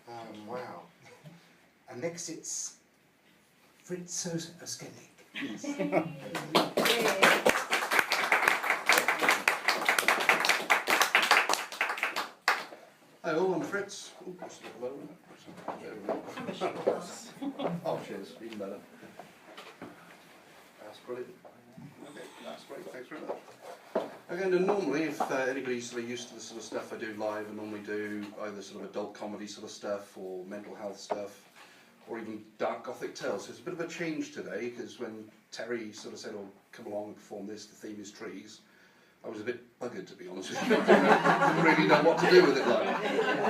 Wow. And next it's Fritz Askenik. Hi all, I'm Fritz. Ooh, that's a bit low. Oh, cheers, even better. That's brilliant. Okay, that's great, thanks very much. Again, and normally, if anybody's sort of used to the sort of stuff I do live, I normally do either sort of adult comedy sort of stuff, or mental health stuff, or even dark gothic tales. So it's a bit of a change today, because when Terry sort of said, "Oh, come along and perform this, the theme is trees," I was a bit buggered, to be honest with you. I didn't really know what to do with it like.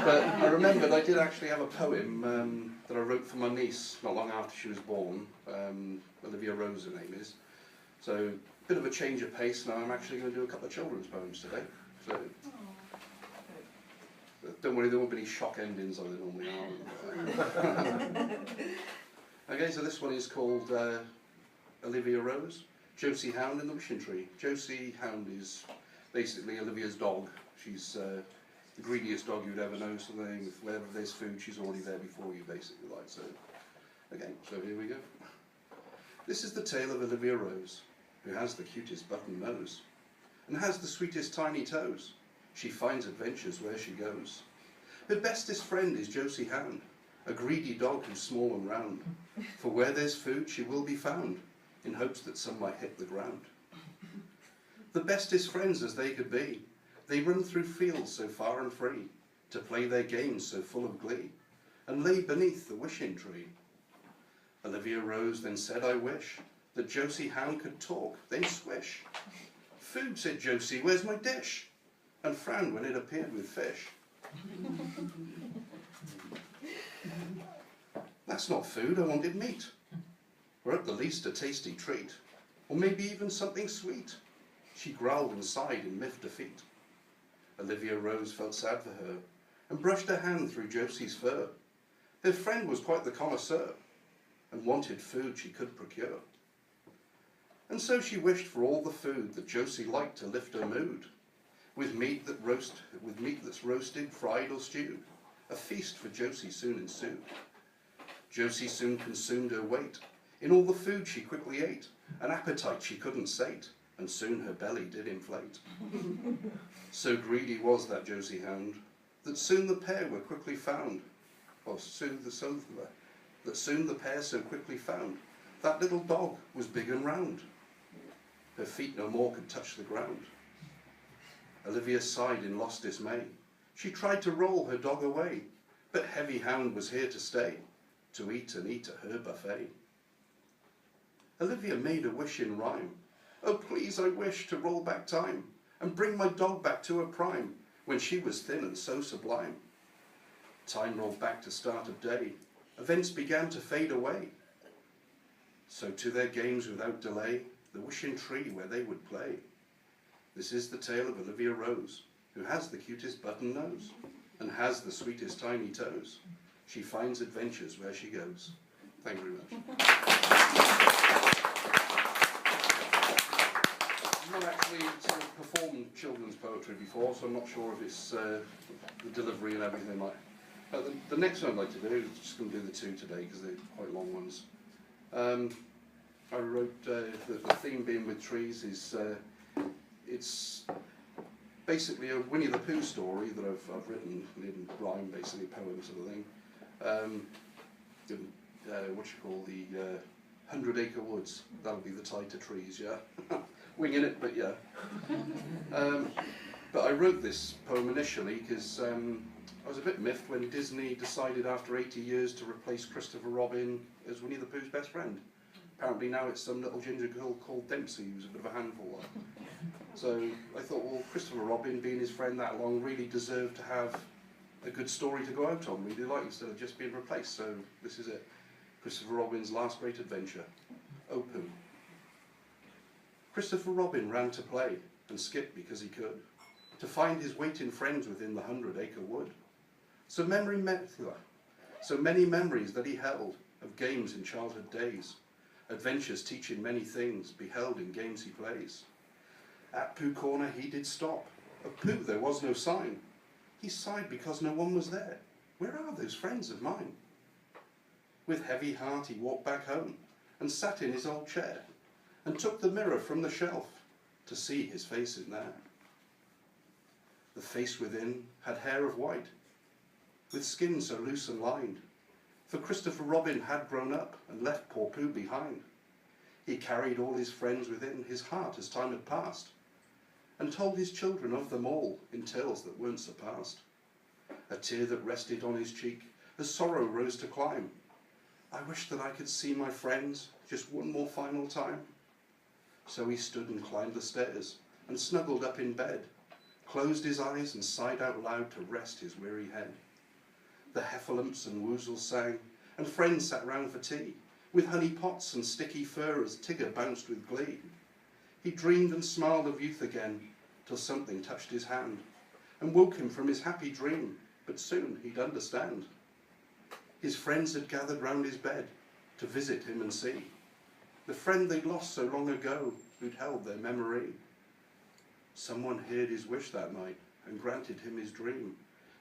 But I remembered I did actually have a poem that I wrote for my niece not long after she was born. Olivia-Rose, her name is. So, a bit of a change of pace. Now I'm actually going to do a couple of children's poems today. So, don't worry, there won't be any shock endings like there normally are. Okay, so this one is called Olivia-Rose. Josie-Hound in the Wishing Tree. Josie-Hound is basically Olivia's dog. She's the greediest dog you'd ever know, something. Wherever there's food, she's already there before you, basically. Like so. Okay, so here we go. This is the tale of Olivia-Rose, who has the cutest button nose, and has the sweetest tiny toes. She finds adventures where she goes. Her bestest friend is Josie-Hound, a greedy dog who's small and round. For where there's food, she will be found, in hopes that some might hit the ground. The bestest friends as they could be, they run through fields so far and free, to play their games so full of glee, and lay beneath the wishing tree. Olivia-Rose then said, "I wish that Josie-Hound could talk," then swish. "Food," said Josie, "where's my dish?" And frowned when it appeared with fish. "That's not food, I wanted meat, or at the least a tasty treat, or maybe even something sweet." She growled and sighed in miffed defeat. Olivia-Rose felt sad for her, and brushed her hand through Josie's fur. Her friend was quite the connoisseur, and wanted food she could procure. And so she wished for all the food that Josie liked to lift her mood, with meat that's roasted, fried or stewed. A feast for Josie soon ensued. Josie soon consumed her weight in all the food she quickly ate, an appetite she couldn't sate, and soon her belly did inflate. So greedy was that Josie-Hound, that soon the pair were quickly found, that soon the pair so quickly found, that little dog was big and round. Her feet no more could touch the ground. Olivia sighed in lost dismay. She tried to roll her dog away, but heavy Hound was here to stay, to eat and eat at her buffet. Olivia made a wish in rhyme. "Oh, please, I wish to roll back time, and bring my dog back to her prime, when she was thin and so sublime." Time rolled back to start of day. Events began to fade away. So to their games without delay, the wishing tree where they would play. This is the tale of Olivia-Rose, who has the cutest button nose, and has the sweetest tiny toes. She finds adventures where she goes. Thank you very much. I've not actually sort of performed children's poetry before, so I'm not sure if it's the delivery and everything like. But the next one I'd like to do is just going to do the two today because they're quite long ones. I wrote the theme being with trees is it's basically a Winnie the Pooh story that I've written in rhyme, basically poem sort of thing. What you call the 100 Acre Woods. That'll be the title trees, yeah. Winging it, but yeah. But I wrote this poem initially because I was a bit miffed when Disney decided after 80 years to replace Christopher Robin as Winnie the Pooh's best friend. Apparently now it's some little ginger girl called Dempsey who's a bit of a handful. So I thought, well, Christopher Robin, being his friend that long, really deserved to have a good story to go out on, really, like, instead of just being replaced. So this is it. Christopher Robin's last great adventure. Oh, Pooh. Christopher Robin ran to play and skipped because he could, to find his waiting friends within the 100 Acre Wood. So many memories that he held of games in childhood days, adventures teaching many things beheld in games he plays. At Pooh Corner he did stop. Of Pooh there was no sign. He sighed because no one was there. where are those friends of mine? With heavy heart he walked back home and sat in his old chair and took the mirror from the shelf to see his face in there. The face within had hair of white, with skin so loose and lined, for Christopher Robin had grown up and left poor Pooh behind. He carried all his friends within his heart as time had passed, and told his children of them all in tales that weren't surpassed. A tear that rested on his cheek as sorrow rose to climb. I wish that I could see my friends just one more final time. So he stood and climbed the stairs and snuggled up in bed, closed his eyes and sighed out loud to rest his weary head. The heffalumps and woozles sang, and friends sat round for tea, with honey pots and sticky fur as Tigger bounced with glee. He dreamed and smiled of youth again, till something touched his hand, and woke him from his happy dream, but soon he'd understand. His friends had gathered round his bed, to visit him and see the friend they'd lost so long ago, who'd held their memory. Someone heard his wish that night, and granted him his dream,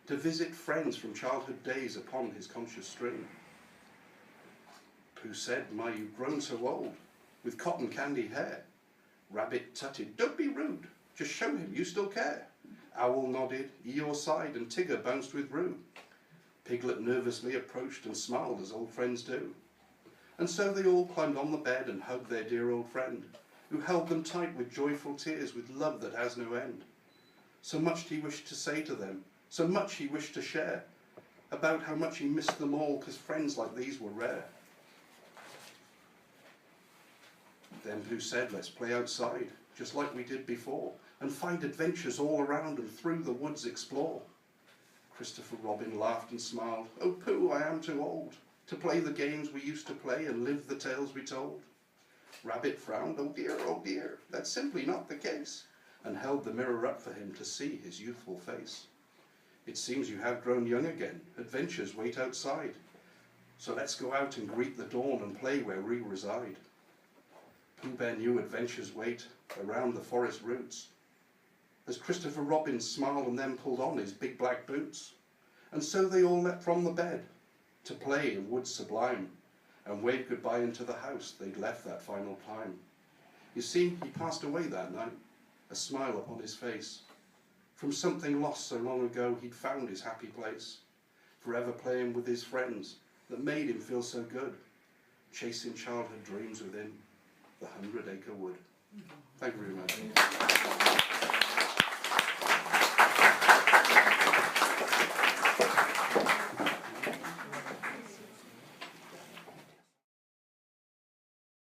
to visit friends from childhood days upon his conscious stream. Pooh said, "My, you've grown so old, with cotton candy hair." Rabbit tutted, "Don't be rude, just show him you still care." Owl nodded, Eeyore sighed, and Tigger bounced with Roo. Piglet nervously approached and smiled as old friends do. And so they all climbed on the bed and hugged their dear old friend, who held them tight with joyful tears, with love that has no end. So much he wished to say to them, so much he wished to share, about how much he missed them all, 'cause friends like these were rare. Then Pooh said, "Let's play outside, just like we did before, and find adventures all around and through the woods explore." Christopher Robin laughed and smiled. "Oh Pooh, I am too old to play the games we used to play and live the tales we told." Rabbit frowned, oh dear, that's simply not the case," and held the mirror up for him to see his youthful face. "It seems you have grown young again, adventures wait outside, so let's go out and greet the dawn and play where we reside." Pooh Bear knew adventures wait around the forest roots, as Christopher Robin smiled and then pulled on his big black boots. And so they all leapt from the bed to play in woods sublime, and waved goodbye into the house they'd left that final time. You see, he passed away that night, a smile upon his face. From something lost so long ago, he'd found his happy place, forever playing with his friends that made him feel so good, chasing childhood dreams within the 100-acre wood. Thank you very much.